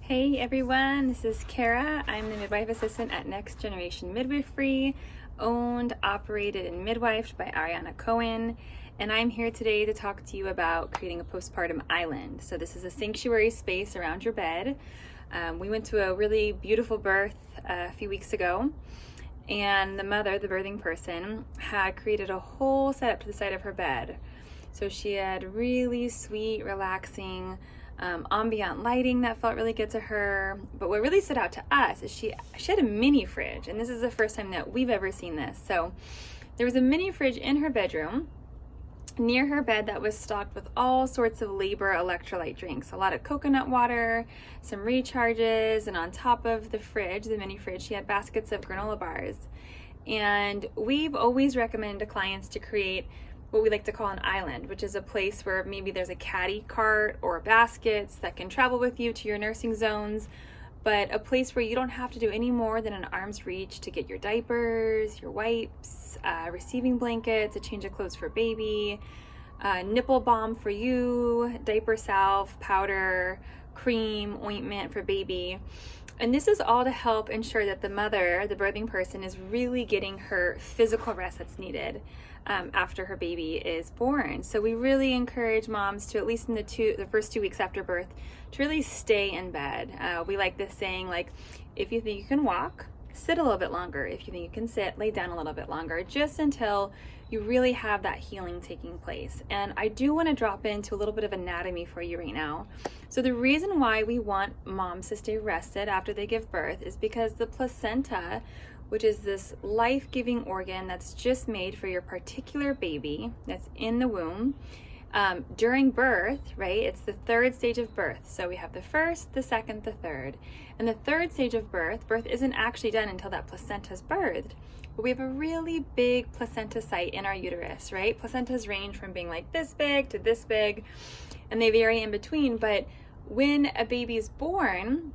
Hey everyone, this is Cara. I'm the midwife assistant at Next Generation Midwifery, owned, operated, and midwifed by Ariana Cohen. And I'm here today to talk to you about creating a postpartum island. So this is a sanctuary space around your bed. We went to a really beautiful birth a few weeks ago, and the mother, the birthing person, had created a whole setup to the side of her bed. So she had really sweet, relaxing, ambient lighting that felt really good to her. But what really stood out to us is she had a mini fridge, and this is the first time that we've ever seen this. So there was a mini fridge in her bedroom near her bed that was stocked with all sorts of labor electrolyte drinks, a lot of coconut water, some recharges, and on top of the fridge, the mini fridge, she had baskets of granola bars. And we've always recommended to clients to create what we like to call an island, which is a place where maybe there's a caddy cart or baskets that can travel with you to your nursing zones, but a place where you don't have to do any more than an arm's reach to get your diapers, your wipes, receiving blankets, a change of clothes for baby, nipple balm for you, diaper salve, powder, cream, ointment for baby. And this is all to help ensure that the mother, the birthing person, is really getting her physical rest that's needed after her baby is born. So we really encourage moms to, at least in the first 2 weeks after birth, to really stay in bed. We like this saying, like, if you think you can walk, sit a little bit longer. If you think you can sit, lay down a little bit longer, just until you really have that healing taking place. And I do want to drop into a little bit of anatomy for you right now. So the reason why we want moms to stay rested after they give birth is because the placenta, which is this life-giving organ that's just made for your particular baby that's in the womb, during birth, right? It's the third stage of birth. So we have the first, the second, the third. And the third stage of birth isn't actually done until that placenta is birthed. But we have a really big placenta site in our uterus, right? Placentas range from being like this big to this big, and they vary in between. But when a baby is born,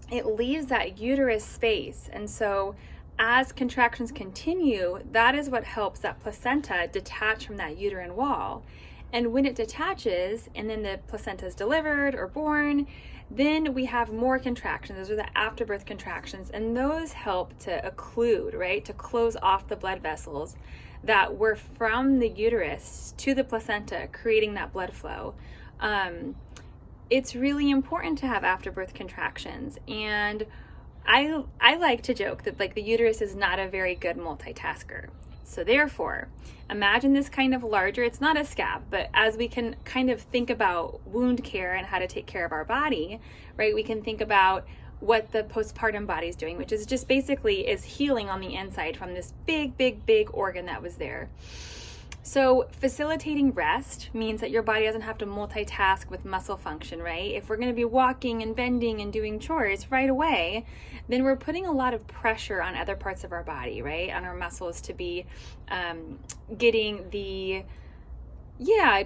it leaves that uterus space. And so as contractions continue, that is what helps that placenta detach from that uterine wall. And when it detaches and then the placenta is delivered or born, then we have more contractions. Those are the afterbirth contractions, and those help to occlude, right? To close off the blood vessels that were from the uterus to the placenta, creating that blood flow. It's really important to have afterbirth contractions, and I like to joke that, like, the uterus is not a very good multitasker. So therefore, imagine this kind of larger, it's not a scab, but as we can kind of think about wound care and how to take care of our body, right? We can think about what the postpartum body is doing, which is just basically is healing on the inside from this big, big, big organ that was there. So facilitating rest means that your body doesn't have to multitask with muscle function, right? If we're going to be walking and bending and doing chores right away, then we're putting a lot of pressure on other parts of our body, right? On our muscles to be getting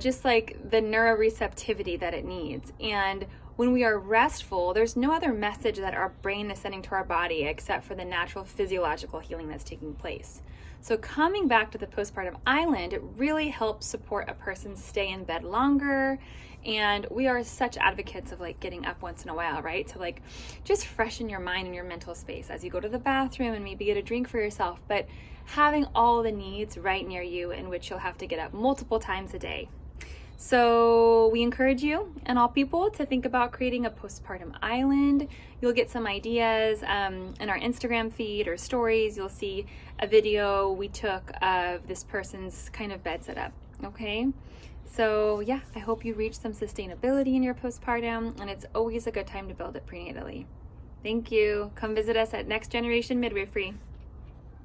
just like the neuroreceptivity that it needs. And when we are restful, there's no other message that our brain is sending to our body except for the natural physiological healing that's taking place. So coming back to the postpartum island, it really helps support a person stay in bed longer. And we are such advocates of, like, getting up once in a while, right? To, like, just freshen your mind and your mental space as you go to the bathroom and maybe get a drink for yourself, but having all the needs right near you in which you'll have to get up multiple times a day. So we encourage you and all people to think about creating a postpartum island. You'll get some ideas in our Instagram feed or stories. You'll see a video we took of this person's kind of bed setup, okay? So yeah, I hope you reach some sustainability in your postpartum, and it's always a good time to build it prenatally. Thank you. Come visit us at Next Generation Midwifery.